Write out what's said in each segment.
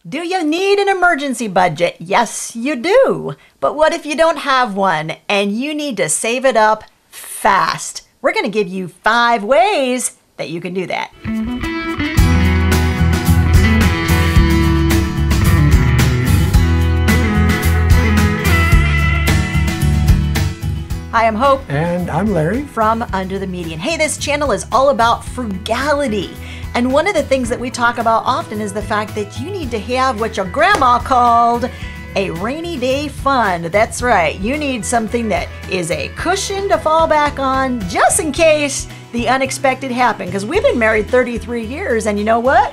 Do you need an emergency budget? Yes, you do. But what if you don't have one and you need to save it up fast? We're going to give you 5 ways that you can do that. Hi, I'm Hope. And I'm Larry. From Under the Median. Hey, this channel is all about frugality. And one of the things that we talk about often is the fact that you need to have what your grandma called a rainy day fund. That's right. You need something that is a cushion to fall back on just in case the unexpected happens. Because we've been married 33 years, and you know what?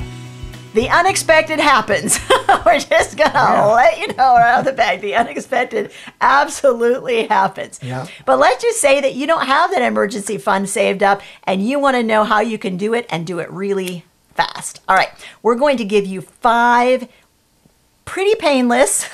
The unexpected happens. We're just going to let you know right off the bat. The unexpected absolutely happens. Yeah. But let's just say that you don't have that emergency fund saved up and you want to know how you can do it and do it really fast. All right. We're going to give you 5 pretty painless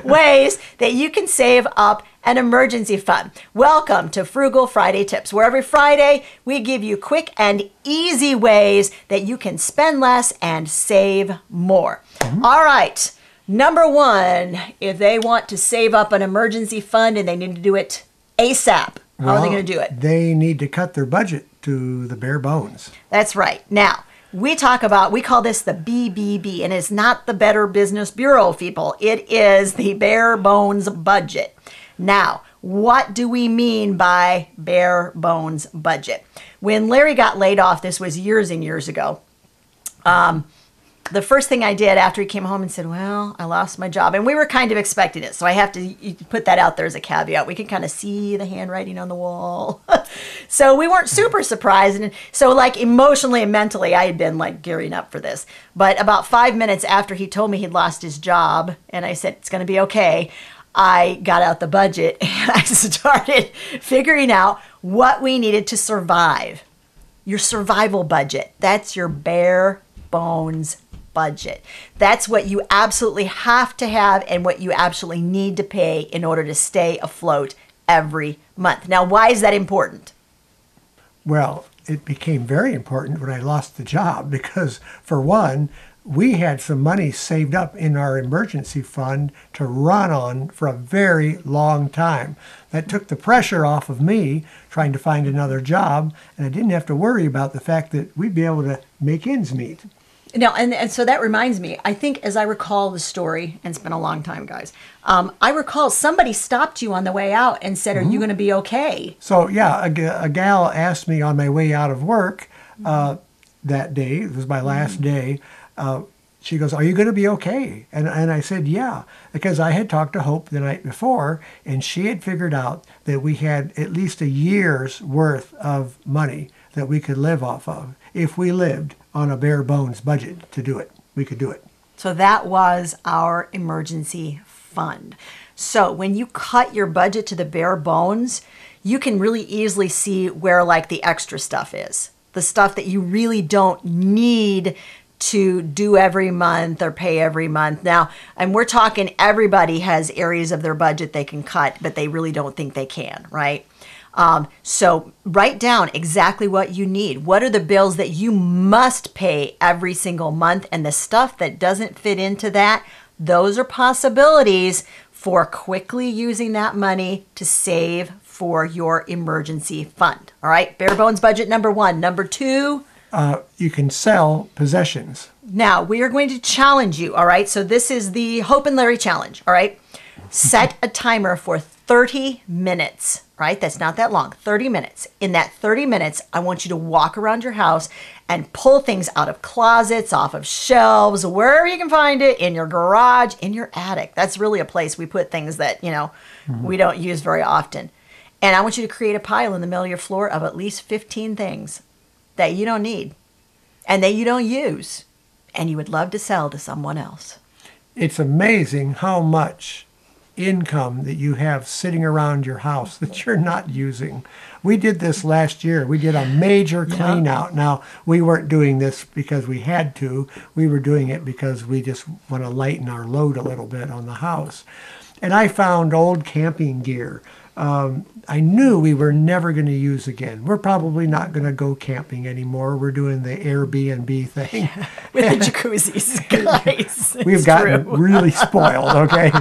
ways that you can save up an emergency fund. Welcome to Frugal Friday Tips, where every Friday we give you quick and easy ways that you can spend less and save more. All right. Number 1, if they want to save up an emergency fund and they need to do it ASAP, how are they going to do it? They need to cut their budget to the bare bones. That's right. Now, we call this the BBB, and it's not the Better Business Bureau, people. It is the bare bones budget. Now, what do we mean by bare bones budget? When Larry got laid off, this was years and years ago, the first thing I did after he came home and said, well, I lost my job. And we were kind of expecting it. So I have to put that out there as a caveat. We can kind of see the handwriting on the wall. So we weren't super surprised. And so like emotionally and mentally, I had been like gearing up for this. But about 5 minutes after he told me he'd lost his job, and I said, it's going to be okay, I got out the budget and I started figuring out what we needed to survive. Your survival budget. That's your bare bones budget. That's what you absolutely have to have and what you absolutely need to pay in order to stay afloat every month. Now, why is that important? Well, it became very important when I lost the job because, for one, we had some money saved up in our emergency fund to run on for a very long time. That took the pressure off of me trying to find another job, and I didn't have to worry about the fact that we'd be able to make ends meet. Now, and so that reminds me, I think as I recall the story, and it's been a long time, guys, I recall somebody stopped you on the way out and said, are you going to be okay? So, yeah, a gal asked me on my way out of work that day, it was my last day, she goes, are you going to be okay? And I said, yeah, because I had talked to Hope the night before, and she had figured out that we had at least a year's worth of money that we could live off of if we lived on a bare bones budget to do it. We could do it. So that was our emergency fund. So when you cut your budget to the bare bones, you can really easily see where like the extra stuff is. The stuff that you really don't need to do every month or pay every month. Now, and we're talking everybody has areas of their budget they can cut, but they really don't think they can, right? So write down exactly what you need. What are the bills that you must pay every single month? And the stuff that doesn't fit into that, those are possibilities for quickly using that money to save for your emergency fund. All right, bare bones budget number 1. Number 2, you can sell possessions. Now, we are going to challenge you, all right? So this is the Hope and Larry challenge, all right? Set a timer for 30 minutes, right? That's not that long, 30 minutes. In that 30 minutes, I want you to walk around your house and pull things out of closets, off of shelves, wherever you can find it, in your garage, in your attic. That's really a place we put things that, we don't use very often. And I want you to create a pile in the middle of your floor of at least 15 things that you don't need and that you don't use and you would love to sell to someone else. It's amazing how much income that you have sitting around your house that you're not using. We did this last year. We did a major clean out. Now, we weren't doing this because we had to. We were doing it because we just want to lighten our load a little bit on the house. And I found old camping gear. I knew we were never going to use again. We're probably not going to go camping anymore. We're doing the Airbnb thing. With the jacuzzis, guys. We've gotten really spoiled, okay?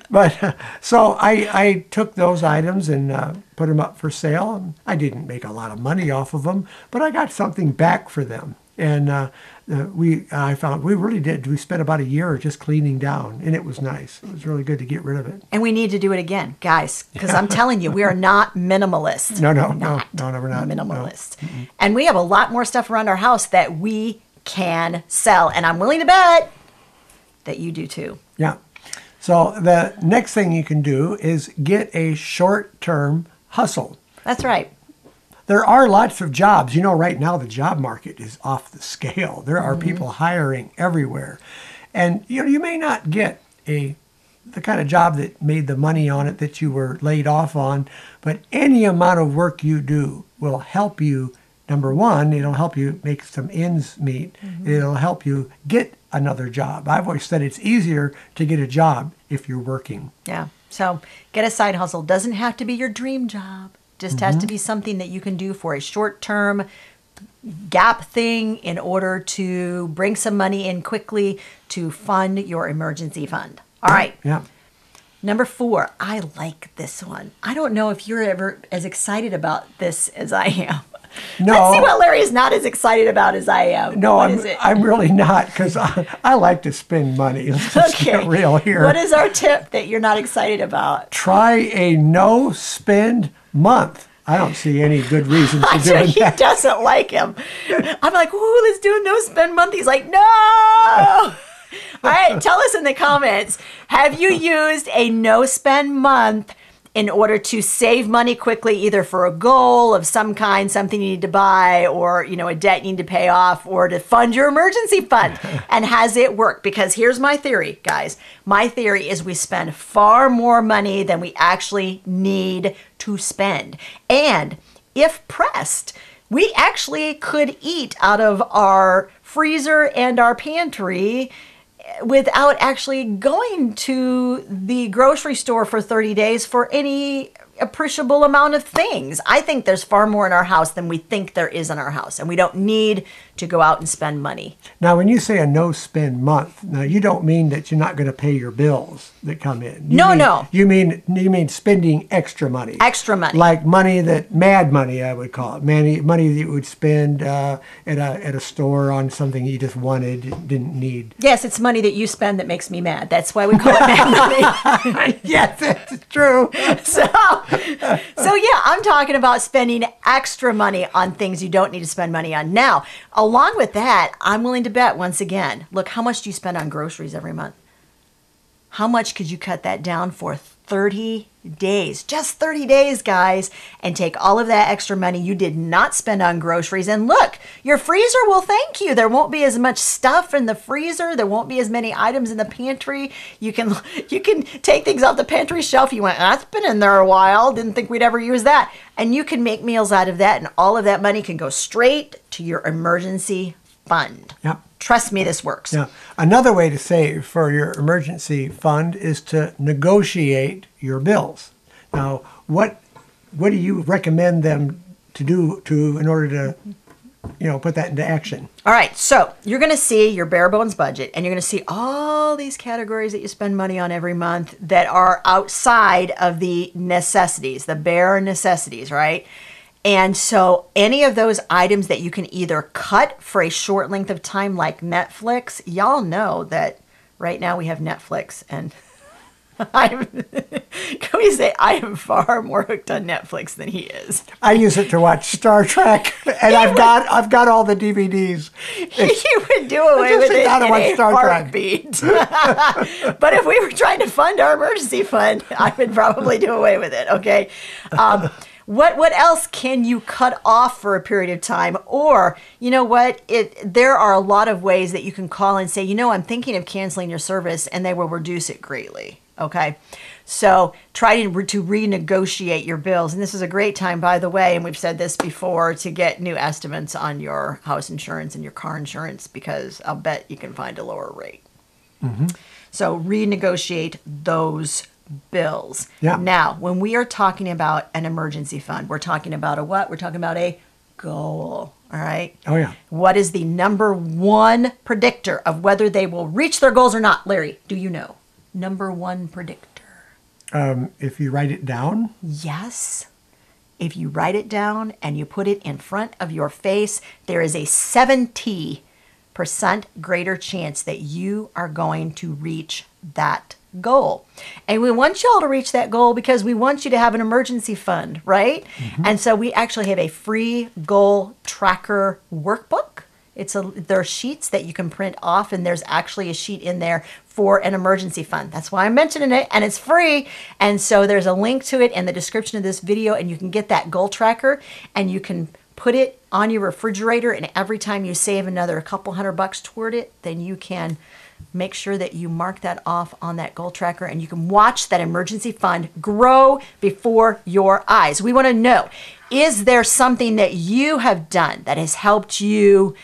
But so I took those items and put them up for sale. I didn't make a lot of money off of them, but I got something back for them. And I found we really did. We spent about a year just cleaning down, and it was nice. It was really good to get rid of it. And we need to do it again, guys, because I'm telling you, we are not minimalists. No, we're not minimalist. No. And we have a lot more stuff around our house that we can sell, and I'm willing to bet that you do too. Yeah. So the next thing you can do is get a short-term hustle. That's right. There are lots of jobs. You know, right now the job market is off the scale. There are people hiring everywhere. And you may not get the kind of job that made the money on it that you were laid off on, but any amount of work you do will help you. Number one, it'll help you make some ends meet. It'll help you get another job. I've always said it's easier to get a job if you're working. Yeah. So get a side hustle. Doesn't have to be your dream job. Just has to be something that you can do for a short-term gap thing in order to bring some money in quickly to fund your emergency fund. All right. Yeah. Number 4, I like this one. I don't know if you're ever as excited about this as I am. No. Let's see what Larry is not as excited about as I am. No, What is it? I'm really not, because I like to spend money. Let's just get real here. What is our tip that you're not excited about? Try a no-spend month. I don't see any good reason for I'm sure doing he that. doesn't like him. I'm like, ooh, let's do a no-spend month. He's like, no! All right, tell us in the comments, have you used a no-spend month in order to save money quickly, either for a goal of some kind, something you need to buy, or a debt you need to pay off, or to fund your emergency fund? And has it worked? Because here's my theory, guys. My theory is we spend far more money than we actually need to spend. And if pressed, we actually could eat out of our freezer and our pantry without actually going to the grocery store for 30 days for any appreciable amount of things. I think there's far more in our house than we think there is in our house, and we don't need to go out and spend money. Now, when you say a no-spend month, now you don't mean that you're not going to pay your bills that come in. No. You mean spending extra money. Extra money. Like mad money, I would call it. Money that you would spend at a store on something you just wanted, didn't need. Yes, it's money that you spend that makes me mad. That's why we call it mad money. Yes, that's true. So yeah, I'm talking about spending extra money on things you don't need to spend money on. Now, along with that, I'm willing to bet once again, look, how much do you spend on groceries every month? How much could you cut that down for 30 days? Just 30 days, guys, and take all of that extra money you did not spend on groceries. And look, your freezer will thank you. There won't be as much stuff in the freezer. There won't be as many items in the pantry. You can take things off the pantry shelf. You went, that's been in there a while. Didn't think we'd ever use that. And you can make meals out of that, and all of that money can go straight to your emergency fund. Yep. Trust me, this works. Now, another way to save for your emergency fund is to negotiate your bills. Now, what do you recommend them to do in order to, put that into action? All right, so you're going to see your bare bones budget, and you're going to see all these categories that you spend money on every month that are outside of the necessities, the bare necessities, right? And so any of those items that you can either cut for a short length of time, like Netflix, y'all know that right now we have Netflix, and can we say I am far more hooked on Netflix than he is. I use it to watch Star Trek, and I've got all the DVDs. You would do away with it in a heartbeat. But if we were trying to fund our emergency fund, I would probably do away with it, okay? What else can you cut off for a period of time? Or, you know what? There are a lot of ways that you can call and say, I'm thinking of canceling your service, and they will reduce it greatly. Okay. So try to renegotiate your bills. And this is a great time, by the way, and we've said this before, to get new estimates on your house insurance and your car insurance, because I'll bet you can find a lower rate. So renegotiate those bills. Yeah. Now, when we are talking about an emergency fund, we're talking about a what? We're talking about a goal. All right. Oh, yeah. What is the number one predictor of whether they will reach their goals or not? Larry, do you know? Number one predictor. If you write it down? Yes. If you write it down and you put it in front of your face, there is a 70% greater chance that you are going to reach that goal. And we want you all to reach that goal because we want you to have an emergency fund, right? And so we actually have a free goal tracker workbook. There are sheets that you can print off, and there's actually a sheet in there for an emergency fund. That's why I'm mentioning it, and it's free. And so there's a link to it in the description of this video, and you can get that goal tracker, and you can put it on your refrigerator, and every time you save another couple $100 toward it, then you can make sure that you mark that off on that goal tracker, and you can watch that emergency fund grow before your eyes. We want to know, is there something that you have done that has helped you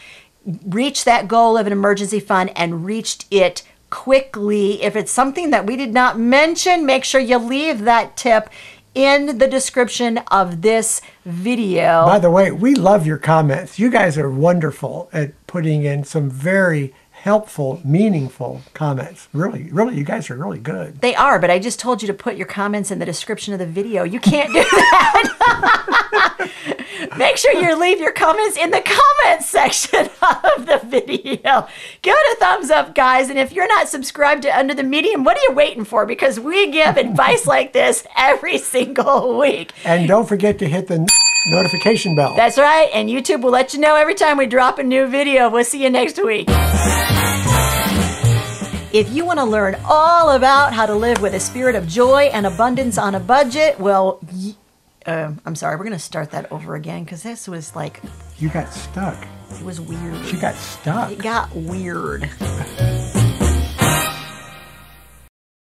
reach that goal of an emergency fund and reached it quickly? If it's something that we did not mention, make sure you leave that tip in the description of this video. By the way, we love your comments. You guys are wonderful at putting in some very helpful, meaningful comments. Really, really, you guys are really good. They are, but I just told you to put your comments in the description of the video. You can't do that. Make sure you leave your comments in the comments section of the video. Give it a thumbs up, guys. And if you're not subscribed to Under the Medium, what are you waiting for? Because we give advice like this every single week. And don't forget to hit the notification bell. That's right. And YouTube will let you know every time we drop a new video. We'll see you next week. If you want to learn all about how to live with a spirit of joy and abundance on a budget, well, I'm sorry, we're going to start that over again because this was like... You got stuck. It was weird. You got stuck. It got weird.